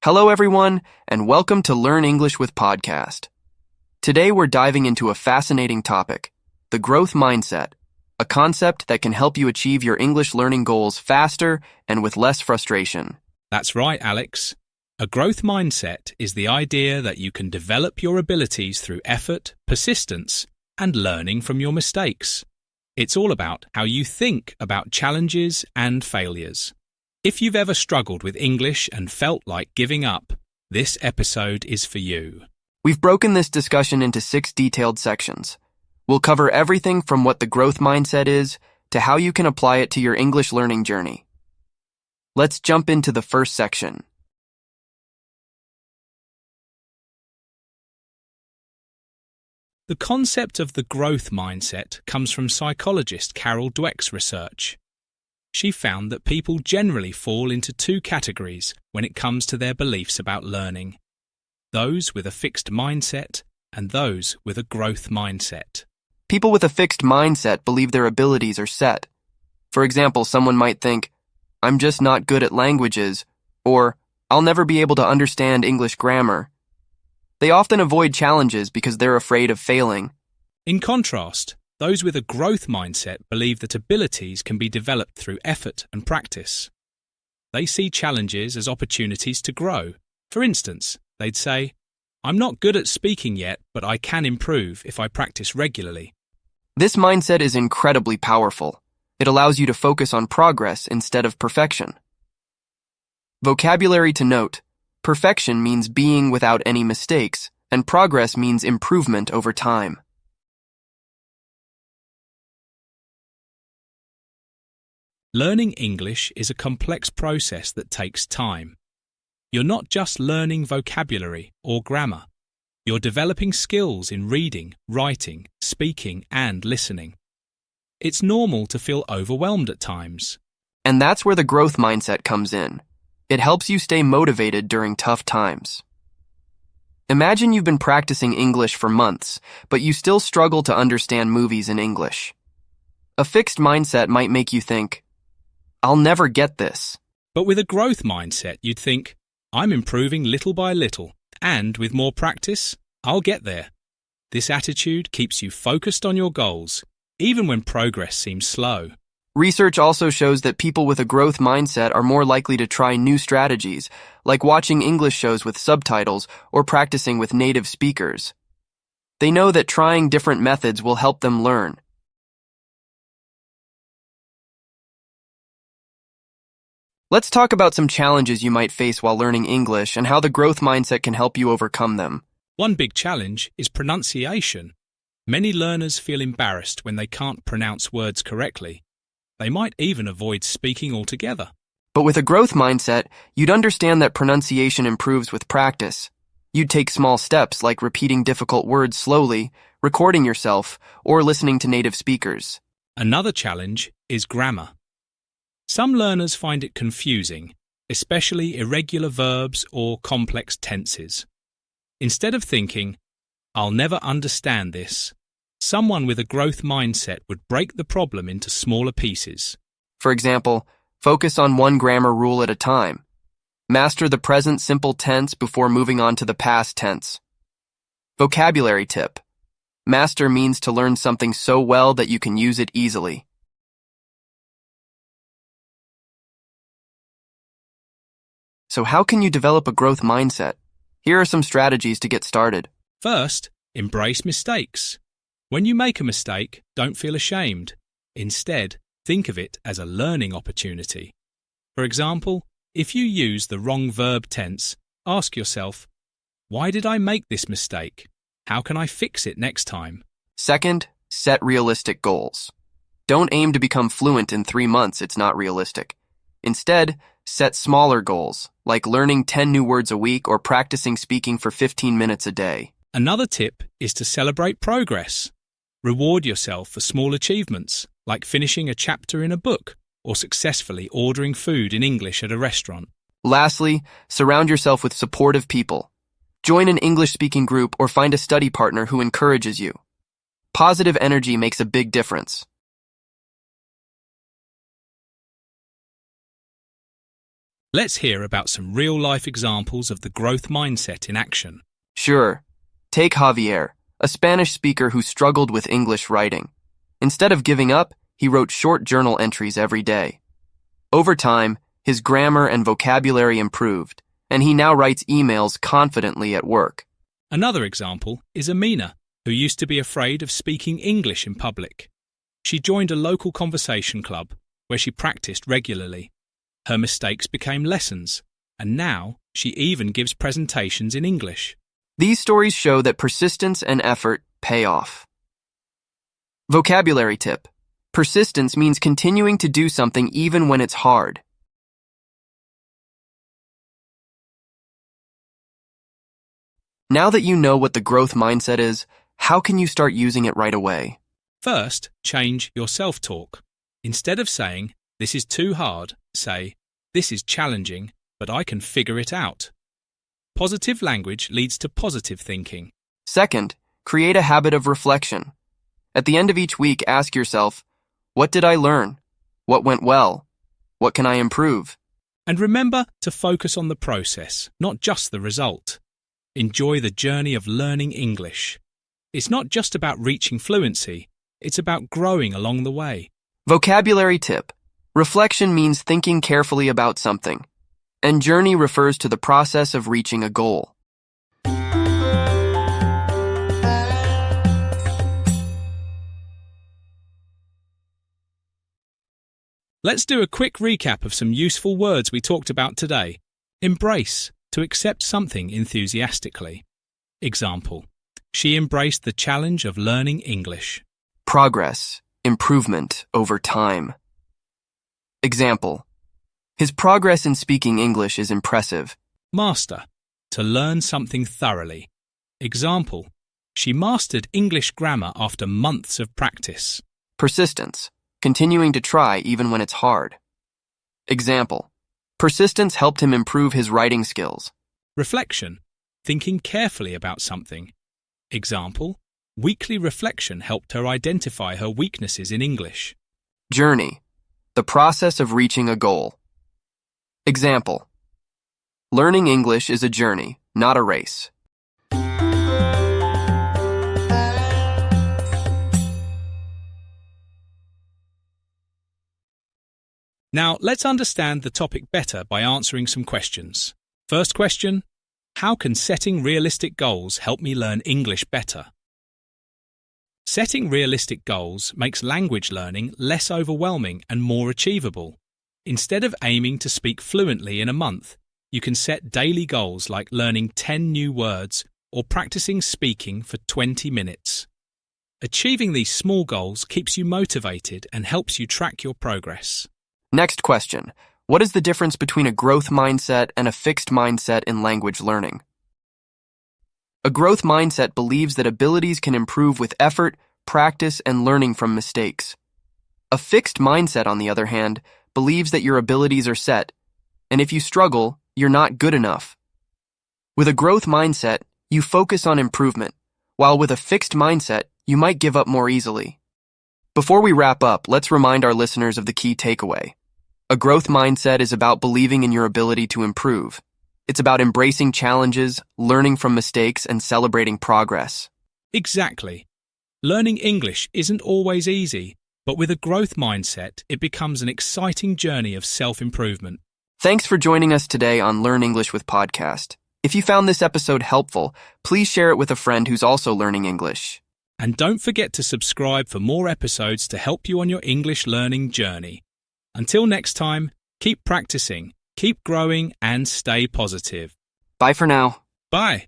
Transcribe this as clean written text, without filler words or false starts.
Hello, everyone, and welcome to Learn English with Podcast. Today, we're diving into a fascinating topic, the growth mindset, a concept that can help you achieve your English learning goals faster and with less frustration. That's right, Alex. A growth mindset is the idea that you can develop your abilities through effort, persistence, and learning from your mistakes. It's all about how you think about challenges and failures. If you've ever struggled with English and felt like giving up, this episode is for you. We've broken this discussion into 6 detailed sections. We'll cover everything from what the growth mindset is to how you can apply it to your English learning journey. Let's jump into the first section. The concept of the growth mindset comes from psychologist Carol Dweck's research. She found that people generally fall into 2 categories when it comes to their beliefs about learning: those with a fixed mindset and those with a growth mindset. People with a fixed mindset believe their abilities are set. For example, someone might think, I'm just not good at languages, or I'll never be able to understand English grammar. They often avoid challenges because they're afraid of failing. In contrast, those with a growth mindset believe that abilities can be developed through effort and practice. They see challenges as opportunities to grow. For instance, they'd say, I'm not good at speaking yet, but I can improve if I practice regularly. This mindset is incredibly powerful. It allows you to focus on progress instead of perfection. Vocabulary to note: perfection means being without any mistakes, and progress means improvement over time. Learning English is a complex process that takes time. You're not just learning vocabulary or grammar. You're developing skills in reading, writing, speaking, and listening. It's normal to feel overwhelmed at times. And that's where the growth mindset comes in. It helps you stay motivated during tough times. Imagine you've been practicing English for months, but you still struggle to understand movies in English. A fixed mindset might make you think, I'll never get this. But with a growth mindset, you'd think, I'm improving little by little, and with more practice, I'll get there. This attitude keeps you focused on your goals, even when progress seems slow. Research also shows that people with a growth mindset are more likely to try new strategies, like watching English shows with subtitles or practicing with native speakers. They know that trying different methods will help them learn. Let's talk about some challenges you might face while learning English and how the growth mindset can help you overcome them. One big challenge is pronunciation. Many learners feel embarrassed when they can't pronounce words correctly. They might even avoid speaking altogether. But with a growth mindset, you'd understand that pronunciation improves with practice. You'd take small steps like repeating difficult words slowly, recording yourself, or listening to native speakers. Another challenge is grammar. Some learners find it confusing, especially irregular verbs or complex tenses. Instead of thinking, I'll never understand this, someone with a growth mindset would break the problem into smaller pieces. For example, focus on one grammar rule at a time. Master the present simple tense before moving on to the past tense. Vocabulary tip: master means to learn something so well that you can use it easily. So how can you develop a growth mindset? Here are some strategies to get started. First, embrace mistakes. When you make a mistake, don't feel ashamed. Instead, think of it as a learning opportunity. For example, if you use the wrong verb tense, ask yourself, why did I make this mistake? How can I fix it next time? Second, set realistic goals. Don't aim to become fluent in 3 months, it's not realistic. Instead, set smaller goals, like learning 10 new words a week or practicing speaking for 15 minutes a day. Another tip is to celebrate progress. Reward yourself for small achievements, like finishing a chapter in a book or successfully ordering food in English at a restaurant. Lastly, surround yourself with supportive people. Join an English-speaking group or find a study partner who encourages you. Positive energy makes a big difference. Let's hear about some real-life examples of the growth mindset in action. Sure. Take Javier, a Spanish speaker who struggled with English writing. Instead of giving up, he wrote short journal entries every day. Over time, his grammar and vocabulary improved, and he now writes emails confidently at work. Another example is Amina, who used to be afraid of speaking English in public. She joined a local conversation club where she practiced regularly. Her mistakes became lessons, and now she even gives presentations in English. These stories show that persistence and effort pay off. Vocabulary tip. Persistence means continuing to do something even when it's hard. Now that you know what the growth mindset is, how can you start using it right away? First, change your self-talk. Instead of saying, "This is too hard," say, "This is challenging, but I can figure it out." Positive language leads to positive thinking. Second, create a habit of reflection. At the end of each week, ask yourself, what did I learn? What went well? What can I improve? And remember to focus on the process, not just the result. Enjoy the journey of learning English. It's not just about reaching fluency, it's about growing along the way. Vocabulary tip. Reflection means thinking carefully about something, and journey refers to the process of reaching a goal. Let's do a quick recap of some useful words we talked about today. Embrace, to accept something enthusiastically. Example, she embraced the challenge of learning English. Progress, improvement over time. Example, his progress in speaking English is impressive. Master, to learn something thoroughly. Example, she mastered English grammar after months of practice. Persistence, continuing to try even when it's hard. Example, persistence helped him improve his writing skills. Reflection, thinking carefully about something. Example, weekly reflection helped her identify her weaknesses in English. Journey, the process of reaching a goal. Example, learning English is a journey, not a race. Now, let's understand the topic better by answering some questions. First question, how can setting realistic goals help me learn English better? Setting realistic goals makes language learning less overwhelming and more achievable. Instead of aiming to speak fluently in a month, you can set daily goals like learning 10 new words or practicing speaking for 20 minutes. Achieving these small goals keeps you motivated and helps you track your progress. Next question. What is the difference between a growth mindset and a fixed mindset in language learning? A growth mindset believes that abilities can improve with effort, practice, and learning from mistakes. A fixed mindset, on the other hand, believes that your abilities are set, and if you struggle, you're not good enough. With a growth mindset, you focus on improvement, while with a fixed mindset, you might give up more easily. Before we wrap up, let's remind our listeners of the key takeaway. A growth mindset is about believing in your ability to improve. It's about embracing challenges, learning from mistakes, and celebrating progress. Exactly. Learning English isn't always easy, but with a growth mindset, it becomes an exciting journey of self-improvement. Thanks for joining us today on Learn English with Podcast. If you found this episode helpful, please share it with a friend who's also learning English. And don't forget to subscribe for more episodes to help you on your English learning journey. Until next time, keep practicing, keep growing, and stay positive. Bye for now. Bye.